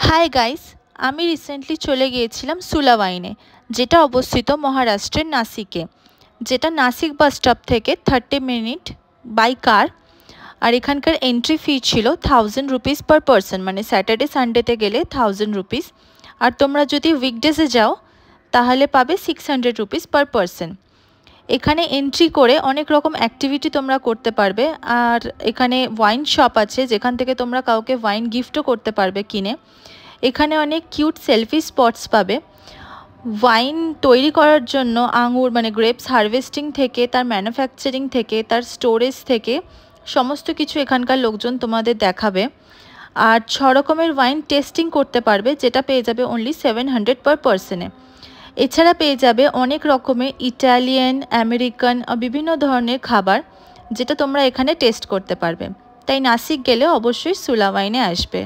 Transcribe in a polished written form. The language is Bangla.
হাই গাইস, আমি রিসেন্টলি চলে গিয়েছিলাম সুলা ওয়াইনে, যেটা অবস্থিত মহারাষ্ট্রের নাসিকে, যেটা নাসিক বাস স্টপ থেকে 30 মিনিট বাই কার। আর এখানকার এন্ট্রি ফি ছিল 1000 রুপিস পার পারসন, মানে স্যাটারডে সানডেতে গেলে 1000 রুপিস। আর তোমরা যদি উইকডেজে যাও তাহলে পাবে 600 রুপিস পার পারসন। এখানে এন্ট্রি করে অনেক রকম অ্যাক্টিভিটি তোমরা করতে পারবে। আর এখানে ওয়াইন শপ আছে, যেখান থেকে তোমরা কাউকে ওয়াইন গিফটও করতে পারবে কিনে। এখানে অনেক কিউট সেলফি স্পটস পাবে। ওয়াইন তৈরি করার জন্য আঙুর মানে গ্রেপস হারভেস্টিং থেকে, তার ম্যানুফ্যাকচারিং থেকে, তার স্টোরেজ থেকে সমস্ত কিছু এখানকার লোকজন তোমাদের দেখাবে। আর 6 রকমের ওয়াইন টেস্টিং করতে পারবে, যেটা পেয়ে যাবে অনলি 700 পার পারসনে। এছাড়া পেয়ে যাবে অনেক রকমের ইটালিয়ান, আমেরিকান বিভিন্ন ধরনের খাবার, যেটা তোমরা এখানে টেস্ট করতে পারবে। তাই নাসিক গেলে অবশ্যই সুলা ওয়াইনে আসবে।